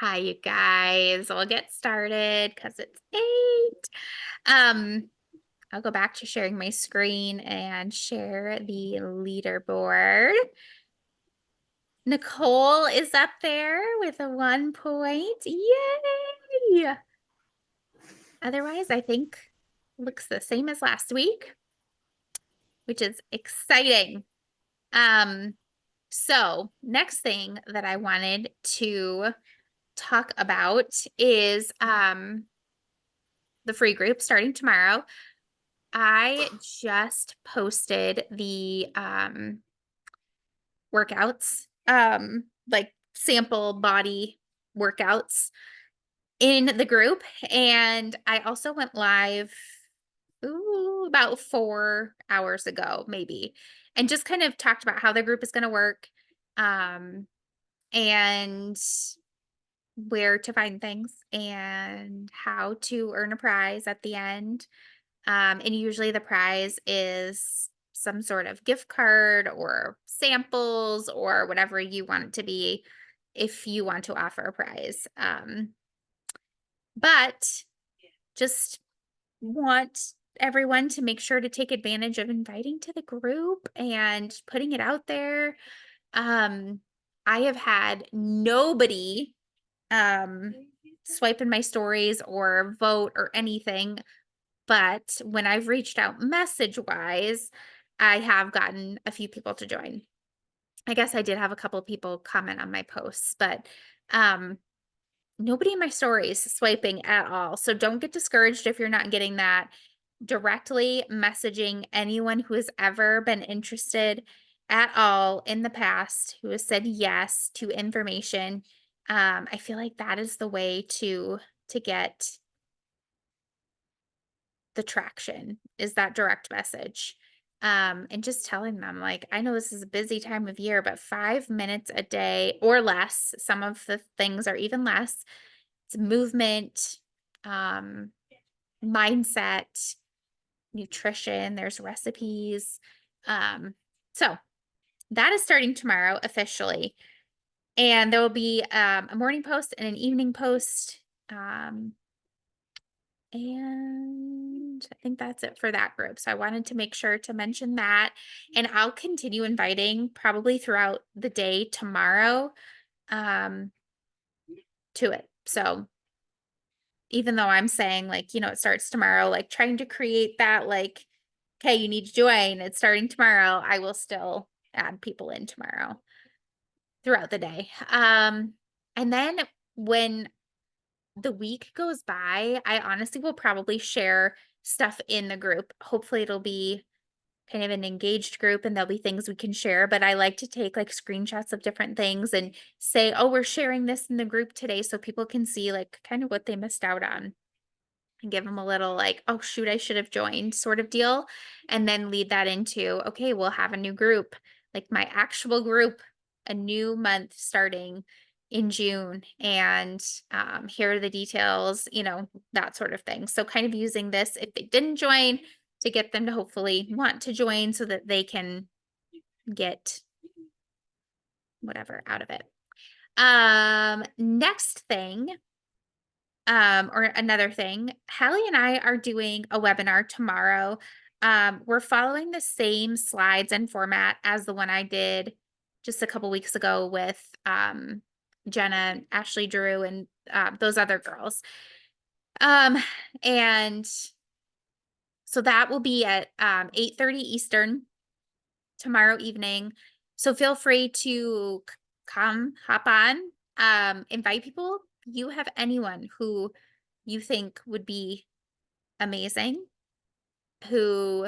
Hi, you guys. We'll get started because it's 8. Um, I'll go back to sharing my screen and share the leaderboard. Nicole is up there with a 1 point. Yay! Otherwise, I think looks the same as last week, which is exciting. So next thing that I wanted to talk about is the free group starting tomorrow. I just posted the workouts, like sample body workouts in the group. And I also went live about 4 hours ago, maybe, and just kind of talked about how the group is going to work, and where to find things and how to earn a prize at the end. And usually the prize is some sort of gift card or samples or whatever you want it to be if you want to offer a prize. But just want everyone to make sure to take advantage of inviting to the group and putting it out there. Um, I have had nobody swipe in my stories or vote or anything. But when I've reached out message wise, I have gotten a few people to join. I guess I did have a couple people comment on my posts, but um, nobody in my stories swiping at all. So don't get discouraged if you're not getting that. Directly messaging anyone who has ever been interested at all in the past, who has said yes to information. I feel like that is the way to get the traction, is that direct message. And just telling them, like, I know this is a busy time of year, but 5 minutes a day or less, some of the things are even less. It's movement, um, mindset, nutrition, there's recipes. Um, so that is starting tomorrow officially. And there will be a morning post and an evening post. And I think that's it for that group. So I wanted to make sure to mention that. And I'll continue inviting probably throughout the day tomorrow um, to it. So even though I'm saying, like, it starts tomorrow, like trying to create that, like, okay, you need to join, it's starting tomorrow, I will still add people in tomorrow throughout the day. And then when the week goes by, I honestly will probably share stuff in the group. Hopefully it'll be kind of an engaged group and there'll be things we can share, but I like to take like screenshots of different things and say, "Oh, we're sharing this in the group today," so people can see like kind of what they missed out on and give them a little like, "Oh shoot, I should have joined," sort of deal. And then lead that into, okay, we'll have a new group, like my actual group, a new month starting in June. And here are the details, that sort of thing. So kind of using this if they didn't join to get them to hopefully want to join so that they can get whatever out of it. Next thing, or another thing, Hallie and I are doing a webinar tomorrow. We're following the same slides and format as the one I did just a couple weeks ago with Jenna, Ashley Drew, and those other girls. And so that will be at 8:30 Eastern tomorrow evening. So feel free to come, hop on, invite people. You have anyone who you think would be amazing, who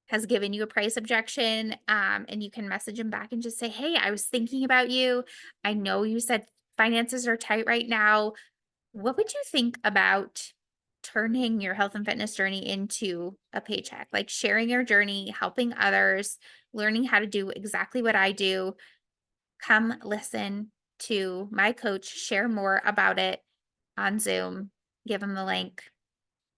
has given you a price objection, and you can message them back and just say, "Hey, I was thinking about you. I know you said finances are tight right now. What would you think about turning your health and fitness journey into a paycheck? Like sharing your journey, helping others, learning how to do exactly what I do. Come listen to my coach share more about it on Zoom, give them the link,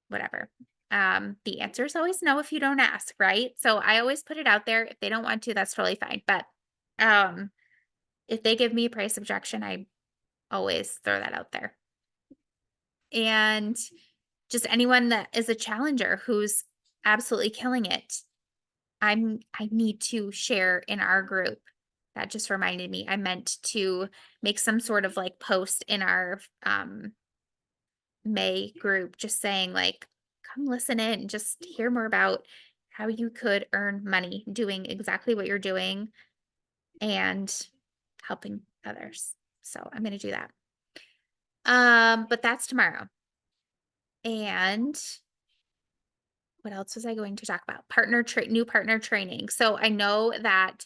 whatever." The answer is always no if you don't ask, right? So I always put it out there. If they don't want to, that's totally fine. But um, if they give me a price objection, I always throw that out there. And just anyone that is a challenger who's absolutely killing it. I need to share in our group. That just reminded me. I meant to make some sort of like post in our May group just saying like come listen in, just hear more about how you could earn money doing exactly what you're doing and helping others. So I'm going to do that. But that's tomorrow. And what else was I going to talk about? New partner training. So I know that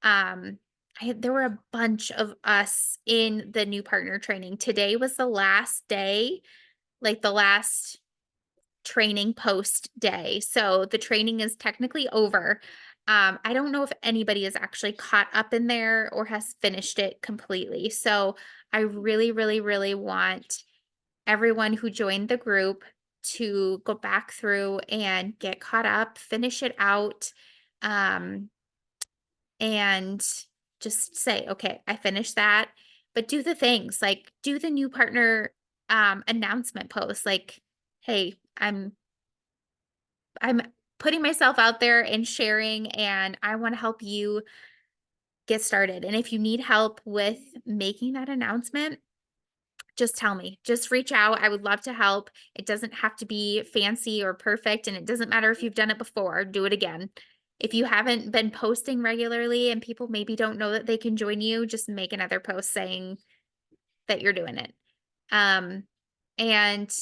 um there were a bunch of us in the new partner training. Today was the last day, like the last training post day. So the training is technically over. I don't know if anybody is actually caught up in there or has finished it completely. So I really, really, really want everyone who joined the group to go back through and get caught up, finish it out, and just say, okay, I finished that. But do the things like do the new partner announcement post, like, hey, I'm putting myself out there and sharing, and I want to help you get started. And if you need help with making that announcement, just tell me. Just reach out. I would love to help. It doesn't have to be fancy or perfect, and it doesn't matter if you've done it before, do it again. If you haven't been posting regularly and people maybe don't know that they can join you, just make another post saying that you're doing it. Um, and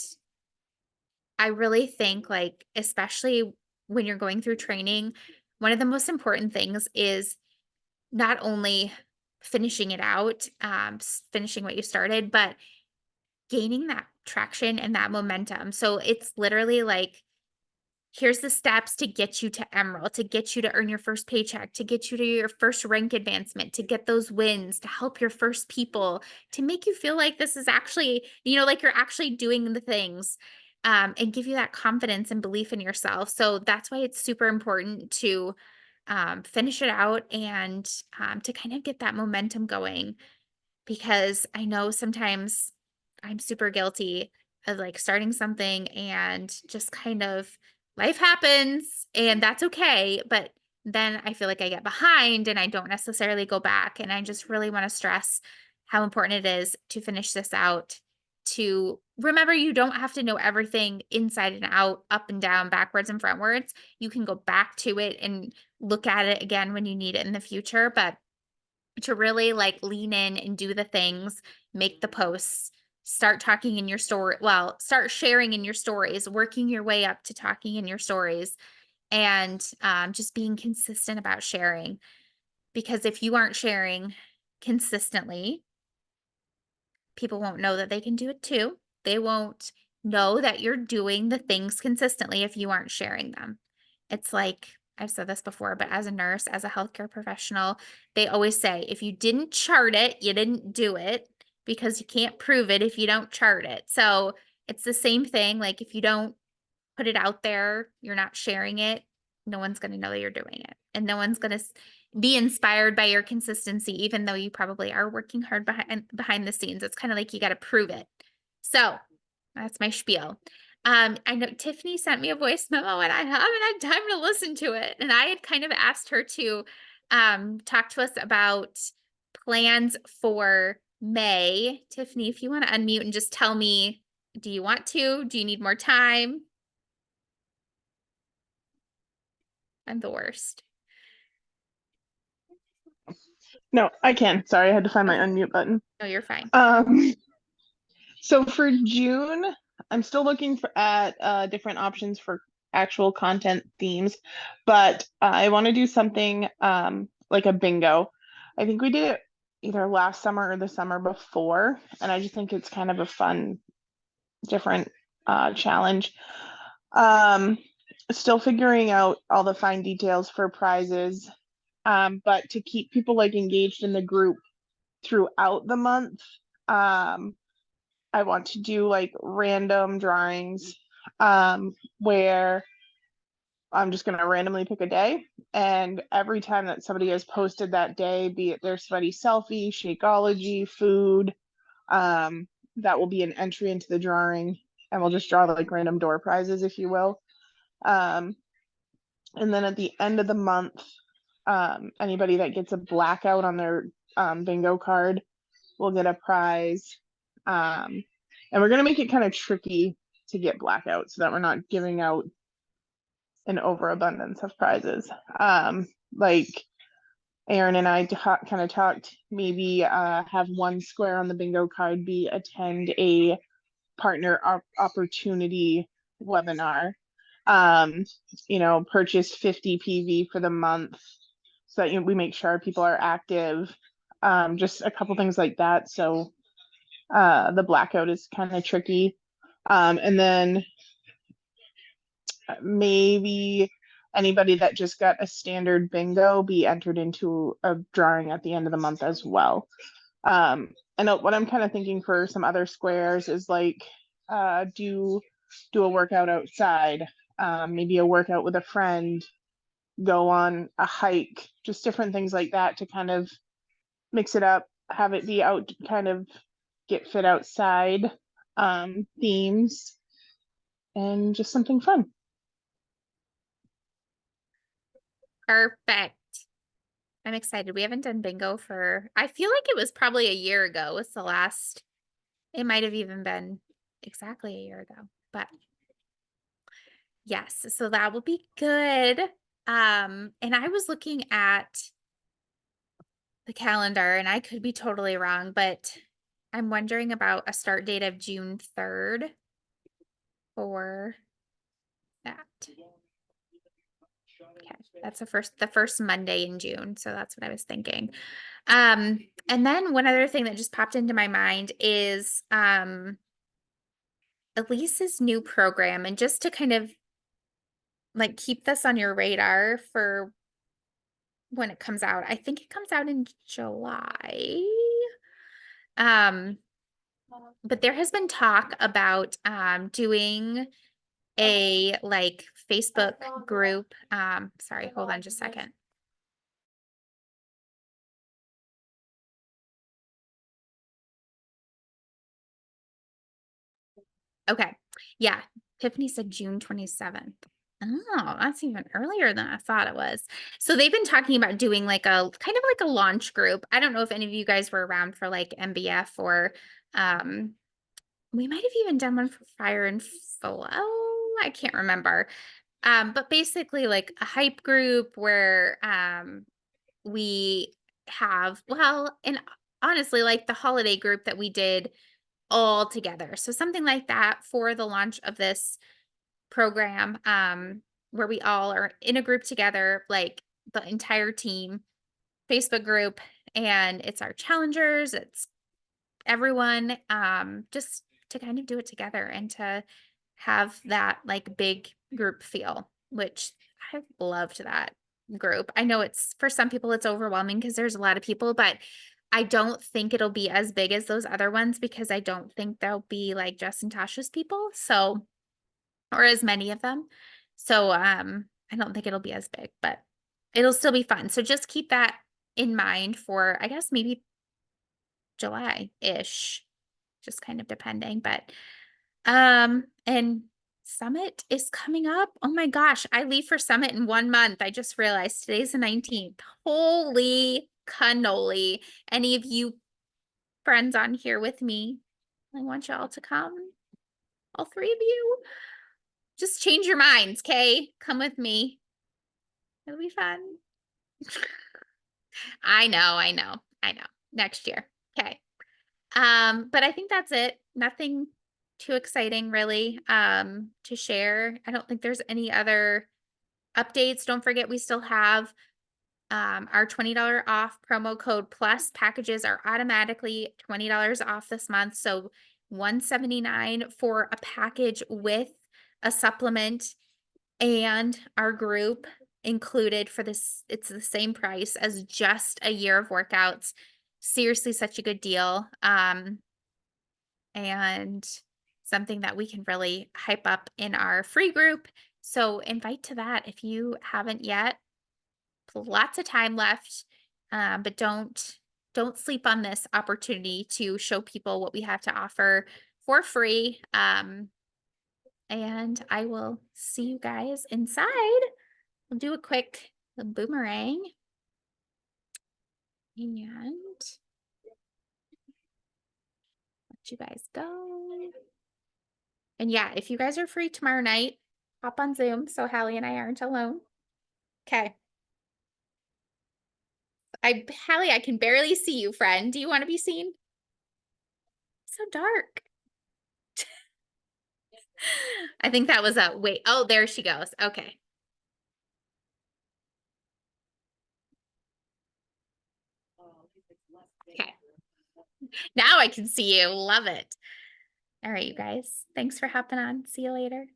I really think like, especially when you're going through training, one of the most important things is not only finishing it out, finishing what you started, but gaining that traction and that momentum. So it's literally like, here's the steps to get you to Emerald, to get you to earn your first paycheck, to get you to your first rank advancement, to get those wins, to help your first people, to make you feel like this is actually, like you're actually doing the things, and give you that confidence and belief in yourself. So that's why it's super important to finish it out and to kind of get that momentum going, because I know sometimes I'm super guilty of like starting something and just kind of life happens and that's okay. But then I feel like I get behind and I don't necessarily go back. And I just really want to stress how important it is to finish this out. To remember, you don't have to know everything inside and out, up and down, backwards and frontwards. You can go back to it and look at it again when you need it in the future. But to really like lean in and do the things, make the posts, start talking in your story. Well, start sharing in your stories, working your way up to talking in your stories, and just being consistent about sharing. Because if you aren't sharing consistently, people won't know that they can do it too. They won't know that you're doing the things consistently if you aren't sharing them. It's like, I've said this before, but as a nurse, as a healthcare professional, they always say if you didn't chart it, you didn't do it, because you can't prove it if you don't chart it. So it's the same thing. Like if you don't put it out there, you're not sharing it, no one's going to know that you're doing it. And no one's going to be inspired by your consistency, even though you probably are working hard behind the scenes. It's kind of like you got to prove it. So that's my spiel. I know Tiffany sent me a voice memo and I haven't had time to listen to it. And I had kind of asked her to talk to us about plans for May. Tiffany, if you want to unmute and just tell me, do you want to? Do you need more time? I'm the worst. No, I can. Sorry, I had to find my Okay. unmute button. No, you're fine. So for June, I'm still looking at different options for actual content themes, but I want to do something like a bingo. I think we did it either last summer or the summer before, and I just think it's kind of a fun, different challenge. Um, Still figuring out all the fine details for prizes, but to keep people like engaged in the group throughout the month. I want to do like random drawings where I'm just going to randomly pick a day. And every time that somebody has posted that day, be it their sweaty selfie, Shakeology, food, That will be an entry into the drawing, and we'll just draw like random door prizes, if you will. And then at the end of the month, anybody that gets a blackout on their bingo card will get a prize. And we're gonna make it kind of tricky to get blackout so that we're not giving out an overabundance of prizes. Like Aaron and I kind of talked, maybe have one square on the bingo card be attend a partner opportunity webinar. Purchase 50 PV for the month so that we make sure people are active. Just a couple things like that. So the blackout is kind of tricky. And then maybe anybody that just got a standard bingo be entered into a drawing at the end of the month as well. And what I'm kind of thinking for some other squares is like do a workout outside, maybe a workout with a friend, go on a hike, just different things like that to kind of mix it up, have it be out, kind of get fit outside themes, and just something fun. Perfect. I'm excited. We haven't done bingo I feel like it was probably a year ago was the last, it might have even been exactly a year ago, but yes, so that will be good. And I was looking at the calendar and I could be totally wrong, but I'm wondering about a start date of June 3rd for that. Okay, that's the first Monday in June, so that's what I was thinking. And then one other thing that just popped into my mind is Elise's new program, and just to kind of like keep this on your radar for when it comes out. I think it comes out in July. But there has been talk about doing a like Facebook group. Sorry, hold on just a second. Okay. Yeah. Tiffany said June 27th. Oh, that's even earlier than I thought it was. So they've been talking about doing like a kind of like a launch group. I don't know if any of you guys were around for like MBF or we might have even done one for Fire and Flow. I can't remember. But basically like a hype group where we have, well, and honestly, like the holiday group that we did all together. So something like that for the launch of this program, where we all are in a group together, like the entire team, Facebook group, and it's our challengers, it's everyone, just to kind of do it together and to have that like big group feel, which I loved that group. I know it's for some people it's overwhelming because there's a lot of people, but I don't think it'll be as big as those other ones because I don't think there'll be like Jess and Tasha's people. So, or as many of them. So, I don't think it'll be as big, but it'll still be fun. So just keep that in mind for, I guess, maybe July-ish, just kind of depending, but, and Summit is coming up. Oh my gosh, I leave for Summit in 1 month. I just realized today's the 19th. Holy cannoli. Any of you friends on here with me? I want y'all to come. All 3 of you. Just change your minds, okay? Come with me. It'll be fun. I know. Next year. Okay. But I think that's it. Nothing too exciting really to share. I don't think there's any other updates. Don't forget we still have our $20 off promo code plus packages are automatically $20 off this month. So $179 for a package with a supplement and our group included for this. It's the same price as just a year of workouts. Seriously, such a good deal. And something that we can really hype up in our free group. So invite to that if you haven't yet. Lots of time left, but don't don't sleep on this opportunity to show people what we have to offer for free. And I will see you guys inside. We'll do a quick boomerang. And let you guys go. And yeah, if you guys are free tomorrow night, hop on Zoom so Hallie and I aren't alone. Okay. Hallie, I can barely see you, friend. Do you want to be seen? So dark. I think that was a wait. Oh, there she goes. Okay. Okay. Now I can see you. Love it. All right, you guys. Thanks for hopping on. See you later.